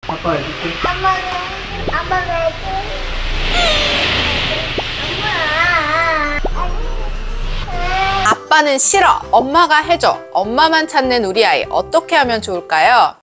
아빠 해줄게. 아빠가 해줘. 아빠는 싫어. 엄마가 해줘. 엄마만 찾는 우리 아이. 어떻게 하면 좋을까요?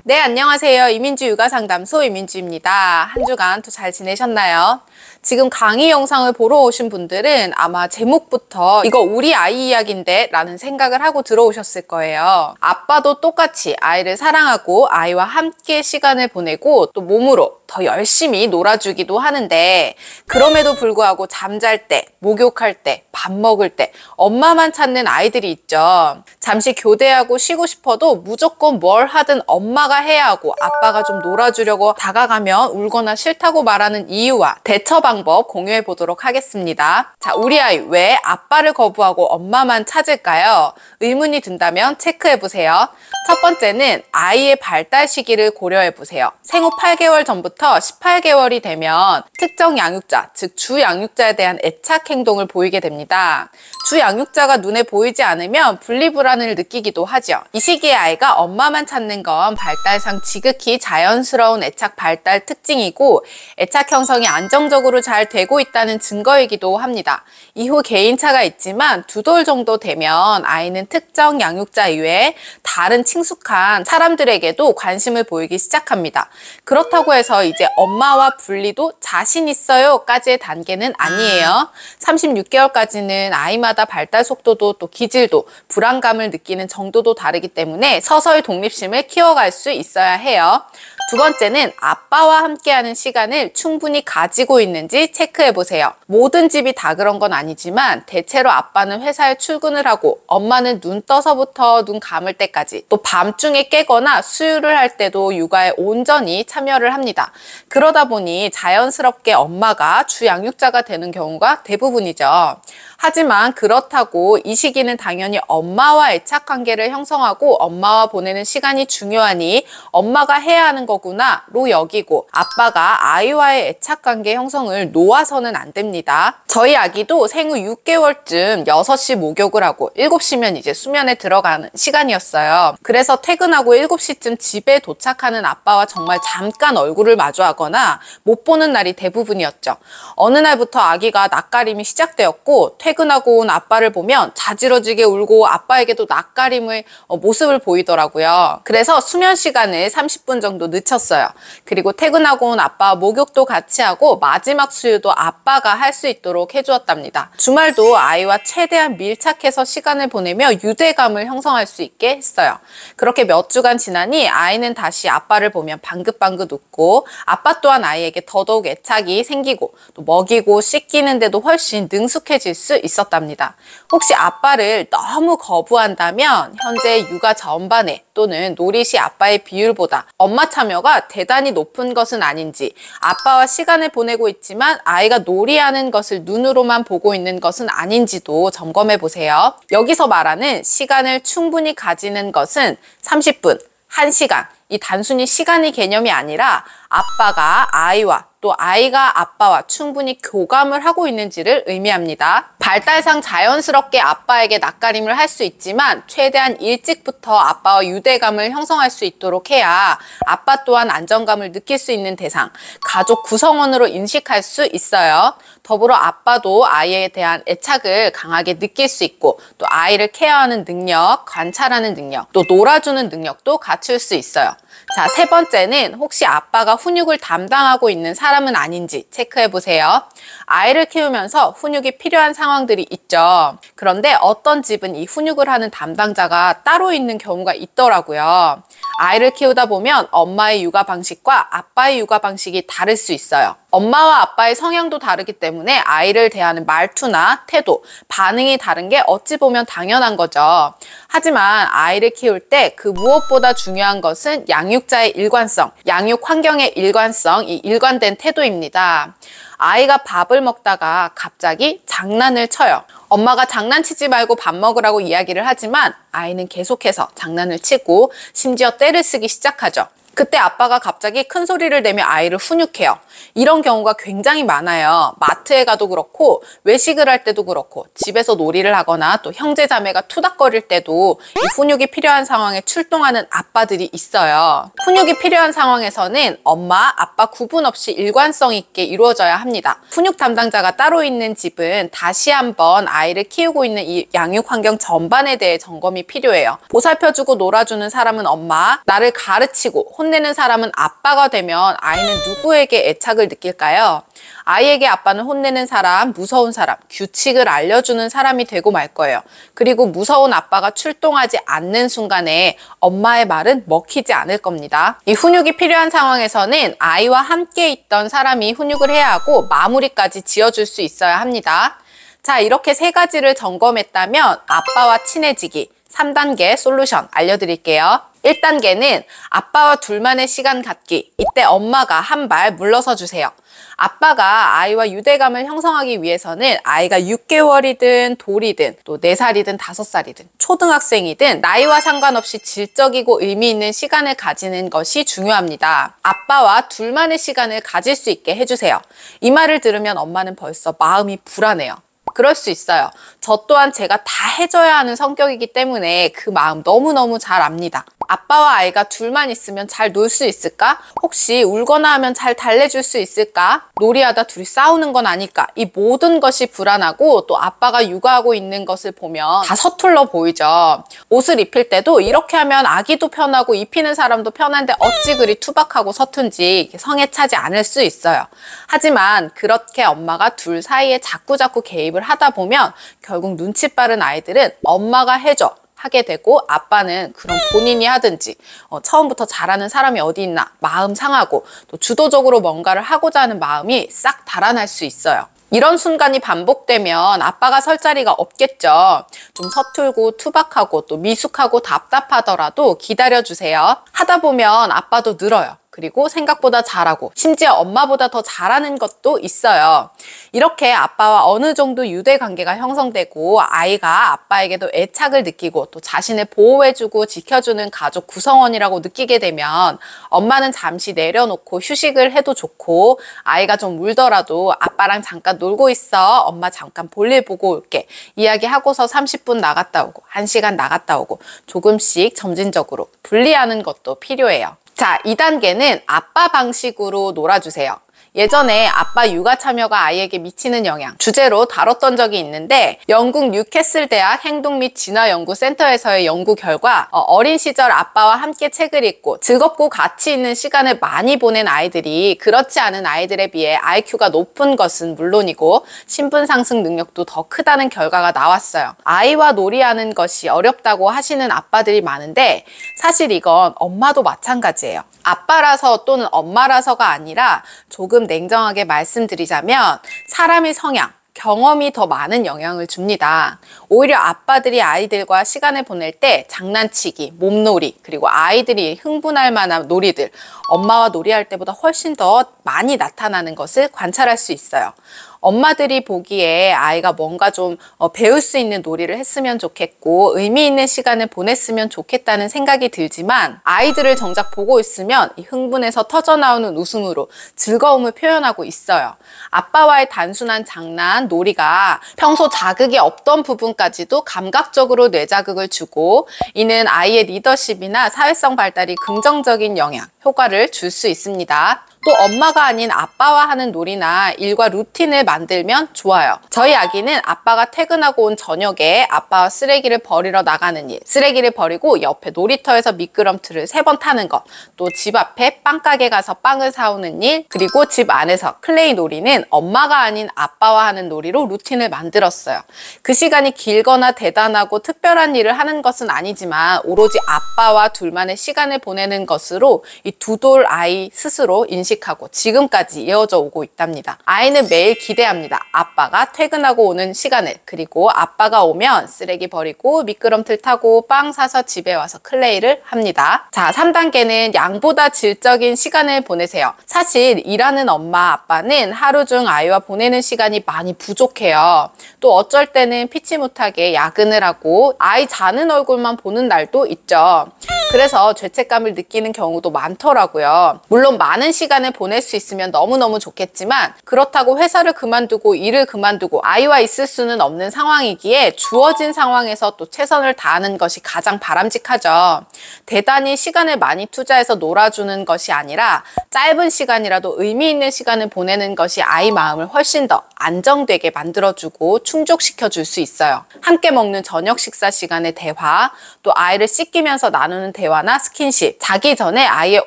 네, 안녕하세요. 이민주 육아상담소 이민주입니다. 한 주간 또 잘 지내셨나요? 지금 강의 영상을 보러 오신 분들은 아마 제목부터 이거 우리 아이 이야기인데 라는 생각을 하고 들어오셨을 거예요. 아빠도 똑같이 아이를 사랑하고 아이와 함께 시간을 보내고 또 몸으로 더 열심히 놀아주기도 하는데, 그럼에도 불구하고 잠잘 때, 목욕할 때, 밥 먹을 때 엄마만 찾는 아이들이 있죠. 잠시 교대하고 쉬고 싶어도 무조건 뭘 하든 엄마가 해야 하고 아빠가 좀 놀아주려고 다가가면 울거나 싫다고 말하는 이유와 대처 방법 공유해 보도록 하겠습니다. 자, 우리 아이 왜 아빠를 거부하고 엄마만 찾을까요? 의문이 든다면 체크해 보세요. 첫 번째는 아이의 발달 시기를 고려해 보세요. 생후 8개월 전부터 18개월이 되면 특정 양육자, 즉 주양육자에 대한 애착 행동을 보이게 됩니다. 주양육자가 눈에 보이지 않으면 분리불안을 느끼기도 하죠. 이 시기에 아이가 엄마만 찾는 건 발달상 지극히 자연스러운 애착 발달 특징이고, 애착 형성이 안정적으로 잘 되고 있다는 증거이기도 합니다. 이후 개인차가 있지만 2돌 정도 되면 아이는 특정 양육자 이외에 다른 친숙한 사람들에게도 관심을 보이기 시작합니다. 그렇다고 해서 이제 엄마와 분리도 자신 있어요까지의 단계는 아니에요. 36개월까지는 아이마다 발달 속도도 또 기질도 불안감을 느끼는 정도도 다르기 때문에 서서히 독립심을 키워갈 수 있어야 해요. 두 번째는 아빠와 함께하는 시간을 충분히 가지고 있는지 체크해 보세요. 모든 집이 다 그런 건 아니지만 대체로 아빠는 회사에 출근을 하고 엄마는 눈 떠서부터 눈 감을 때까지, 또 밤중에 깨거나 수유를 할 때도 육아에 온전히 참여를 합니다. 그러다 보니 자연스럽게 엄마가 주양육자가 되는 경우가 대부분이죠. 하지만 그렇다고 이 시기는 당연히 엄마와 애착 관계를 형성하고 엄마와 보내는 시간이 중요하니 엄마가 해야 하는 거구나로 여기고, 아빠가 아이와의 애착 관계 형성을 놓아서는 안 됩니다. 저희 아기도 생후 6개월쯤 6시 목욕을 하고 7시면 이제 수면에 들어가는 시간이었어요. 그래서 퇴근하고 7시쯤 집에 도착하는 아빠와 정말 잠깐 얼굴을 마주하거나 못 보는 날이 대부분이었죠. 어느 날부터 아기가 낯가림이 시작되었고, 퇴근하고 온 아빠를 보면 자지러지게 울고 아빠에게도 낯가림의 모습을 보이더라고요. 그래서 수면 시간을 30분 정도 늦췄어요. 그리고 퇴근하고 온 아빠와 목욕도 같이 하고 마지막 수유도 아빠가 할 수 있도록 해주었답니다. 주말도 아이와 최대한 밀착해서 시간을 보내며 유대감을 형성할 수 있게 했어요. 그렇게 몇 주간 지나니 아이는 다시 아빠를 보면 방긋방긋 웃고, 아빠 또한 아이에게 더더욱 애착이 생기고 또 먹이고 씻기는데도 훨씬 능숙해질 수 있었답니다. 혹시 아빠를 너무 거부한다면 현재 육아 전반에 또는 노릿이 아빠의 비율보다 엄마 참여가 대단히 높은 것은 아닌지, 아빠와 시간을 보내고 있지만 아이가 놀이하는 것을 눈으로만 보고 있는 것은 아닌지도 점검해 보세요. 여기서 말하는 시간을 충분히 가지는 것은 30분, 1시간, 이 단순히 시간의 개념이 아니라 아빠가 아이와 또 아이가 아빠와 충분히 교감을 하고 있는지를 의미합니다. 발달상 자연스럽게 아빠에게 낯가림을 할 수 있지만 최대한 일찍부터 아빠와 유대감을 형성할 수 있도록 해야 아빠 또한 안정감을 느낄 수 있는 대상, 가족 구성원으로 인식할 수 있어요. 더불어 아빠도 아이에 대한 애착을 강하게 느낄 수 있고, 또 아이를 케어하는 능력, 관찰하는 능력, 또 놀아주는 능력도 갖출 수 있어요. 자, 세 번째는 혹시 아빠가 훈육을 담당하고 있는 사람은 아닌지 체크해 보세요. 아이를 키우면서 훈육이 필요한 상황들이 있죠. 그런데 어떤 집은 이 훈육을 하는 담당자가 따로 있는 경우가 있더라고요. 아이를 키우다 보면 엄마의 육아 방식과 아빠의 육아 방식이 다를 수 있어요. 엄마와 아빠의 성향도 다르기 때문에 아이를 대하는 말투나 태도, 반응이 다른 게 어찌 보면 당연한 거죠. 하지만 아이를 키울 때 그 무엇보다 중요한 것은 양육자의 일관성, 양육 환경의 일관성, 이 일관된 태도입니다. 아이가 밥을 먹다가 갑자기 장난을 쳐요. 엄마가 장난치지 말고 밥 먹으라고 이야기를 하지만 아이는 계속해서 장난을 치고 심지어 떼를 쓰기 시작하죠. 그때 아빠가 갑자기 큰 소리를 내며 아이를 훈육해요. 이런 경우가 굉장히 많아요. 마트에 가도 그렇고 외식을 할 때도 그렇고 집에서 놀이를 하거나 또 형제자매가 투닥거릴 때도 이 훈육이 필요한 상황에 출동하는 아빠들이 있어요. 훈육이 필요한 상황에서는 엄마, 아빠 구분 없이 일관성 있게 이루어져야 합니다. 훈육 담당자가 따로 있는 집은 다시 한번 아이를 키우고 있는 이 양육 환경 전반에 대해 점검이 필요해요. 보살펴주고 놀아주는 사람은 엄마, 나를 가르치고 혼내는 사람은 아빠가 되면 아이는 누구에게 애착을 느낄까요? 아이에게 아빠는 혼내는 사람, 무서운 사람, 규칙을 알려주는 사람이 되고 말 거예요. 그리고 무서운 아빠가 출동하지 않는 순간에 엄마의 말은 먹히지 않을 겁니다. 이 훈육이 필요한 상황에서는 아이와 함께 있던 사람이 훈육을 해야 하고 마무리까지 지어줄 수 있어야 합니다. 자, 이렇게 세 가지를 점검했다면 아빠와 친해지기 3단계 솔루션 알려드릴게요. 1단계는 아빠와 둘만의 시간 갖기. 이때 엄마가 한 발 물러서 주세요. 아빠가 아이와 유대감을 형성하기 위해서는 아이가 6개월이든 돌이든 또 4살이든 5살이든 초등학생이든 나이와 상관없이 질적이고 의미 있는 시간을 가지는 것이 중요합니다. 아빠와 둘만의 시간을 가질 수 있게 해주세요. 이 말을 들으면 엄마는 벌써 마음이 불안해요. 그럴 수 있어요. 저 또한 제가 다 해줘야 하는 성격이기 때문에 그 마음 너무너무 잘 압니다. 아빠와 아이가 둘만 있으면 잘 놀 수 있을까? 혹시 울거나 하면 잘 달래줄 수 있을까? 놀이하다 둘이 싸우는 건 아닐까? 이 모든 것이 불안하고 또 아빠가 육아하고 있는 것을 보면 다 서툴러 보이죠. 옷을 입힐 때도 이렇게 하면 아기도 편하고 입히는 사람도 편한데 어찌 그리 투박하고 서툰지 성에 차지 않을 수 있어요. 하지만 그렇게 엄마가 둘 사이에 자꾸자꾸 개입을 하다 보면 결국 눈치 빠른 아이들은 엄마가 해줘 하게 되고 아빠는 그럼 본인이 하든지 처음부터 잘하는 사람이 어디 있나 마음 상하고 또 주도적으로 뭔가를 하고자 하는 마음이 싹 달아날 수 있어요. 이런 순간이 반복되면 아빠가 설 자리가 없겠죠. 좀 서툴고 투박하고 또 미숙하고 답답하더라도 기다려주세요. 하다 보면 아빠도 늘어요. 그리고 생각보다 잘하고 심지어 엄마보다 더 잘하는 것도 있어요. 이렇게 아빠와 어느 정도 유대 관계가 형성되고 아이가 아빠에게도 애착을 느끼고 또 자신을 보호해주고 지켜주는 가족 구성원이라고 느끼게 되면 엄마는 잠시 내려놓고 휴식을 해도 좋고 아이가 좀 울더라도 아빠랑 잠깐 놀고 있어. 엄마 잠깐 볼일 보고 올게. 이야기하고서 30분 나갔다 오고 1시간 나갔다 오고 조금씩 점진적으로 분리하는 것도 필요해요. 자, 2단계는 아빠 방식으로 놀아주세요. 예전에 아빠 육아 참여가 아이에게 미치는 영향 주제로 다뤘던 적이 있는데 영국 뉴캐슬 대학 행동 및 진화 연구 센터에서의 연구 결과 어린 시절 아빠와 함께 책을 읽고 즐겁고 가치 있는 시간을 많이 보낸 아이들이 그렇지 않은 아이들에 비해 IQ가 높은 것은 물론이고 신분 상승 능력도 더 크다는 결과가 나왔어요. 아이와 놀이하는 것이 어렵다고 하시는 아빠들이 많은데 사실 이건 엄마도 마찬가지예요. 아빠라서 또는 엄마라서가 아니라 조금 냉정하게 말씀드리자면 사람의 성향, 경험이 더 많은 영향을 줍니다. 오히려 아빠들이 아이들과 시간을 보낼 때 장난치기, 몸놀이, 그리고 아이들이 흥분할 만한 놀이들, 엄마와 놀이할 때보다 훨씬 더 많이 나타나는 것을 관찰할 수 있어요. 엄마들이 보기에 아이가 뭔가 좀 배울 수 있는 놀이를 했으면 좋겠고 의미 있는 시간을 보냈으면 좋겠다는 생각이 들지만 아이들을 정작 보고 있으면 이 흥분에서 터져나오는 웃음으로 즐거움을 표현하고 있어요. 아빠와의 단순한 장난, 놀이가 평소 자극이 없던 부분까지도 감각적으로 뇌자극을 주고 이는 아이의 리더십이나 사회성 발달이 긍정적인 영향, 효과를 줄 수 있습니다. 또 엄마가 아닌 아빠와 하는 놀이나 일과 루틴을 만들면 좋아요. 저희 아기는 아빠가 퇴근하고 온 저녁에 아빠와 쓰레기를 버리러 나가는 일, 쓰레기를 버리고 옆에 놀이터에서 미끄럼틀을 3번 타는 것, 또 집 앞에 빵가게 가서 빵을 사오는 일, 그리고 집 안에서 클레이 놀이는 엄마가 아닌 아빠와 하는 놀이로 루틴을 만들었어요. 그 시간이 길거나 대단하고 특별한 일을 하는 것은 아니지만 오로지 아빠와 둘만의 시간을 보내는 것으로 이 두 돌 아이 스스로 인식하고 지금까지 이어져 오고 있답니다. 아이는 매일 기대합니다. 아빠가 퇴근하고 오는 시간을, 그리고 아빠가 오면 쓰레기 버리고 미끄럼틀 타고 빵 사서 집에 와서 클레이를 합니다. 자, 3단계는 양보다 질적인 시간을 보내세요. 사실 일하는 엄마 아빠는 하루 중 아이와 보내는 시간이 많이 부족해요. 또 어쩔 때는 피치 못하게 야근을 하고 아이 자는 얼굴만 보는 날도 있죠. 그래서 죄책감을 느끼는 경우도 많더라고요. 물론 많은 시간을 보낼 수 있으면 너무너무 좋겠지만 그렇다고 회사를 그만두고 일을 그만두고 아이와 있을 수는 없는 상황이기에 주어진 상황에서 또 최선을 다하는 것이 가장 바람직하죠. 대단히 시간을 많이 투자해서 놀아주는 것이 아니라 짧은 시간이라도 의미 있는 시간을 보내는 것이 아이 마음을 훨씬 더 안정되게 만들어주고 충족시켜 줄 수 있어요. 함께 먹는 저녁 식사 시간의 대화, 또 아이를 씻기면서 나누는 대화나 스킨십, 자기 전에 아이의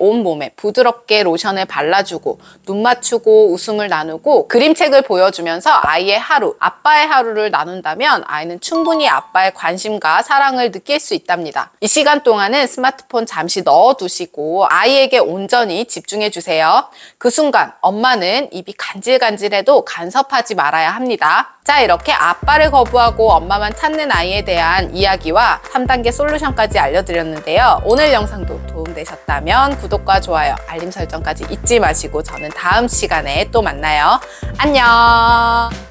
온몸에 부드럽게 로션을 발라주고 눈 맞추고 웃음을 나누고 그림책을 보여주면서 아이의 하루, 아빠의 하루를 나눈다면 아이는 충분히 아빠의 관심과 사랑을 느낄 수 있답니다. 이 시간 동안은 스마트폰 잠시 넣어두시고 아이에게 온전히 집중해 주세요. 그 순간 엄마는 입이 간질간질해도 간섭하지 말아야 합니다. 자, 이렇게 아빠를 거부하고 엄마만 찾는 아이에 대한 이야기와 3단계 솔루션까지 알려드렸는데요. 오늘 영상도 도움되셨다면 구독과 좋아요, 알림 설정까지 잊지 마시고 저는 다음 시간에 또 만나요. 안녕!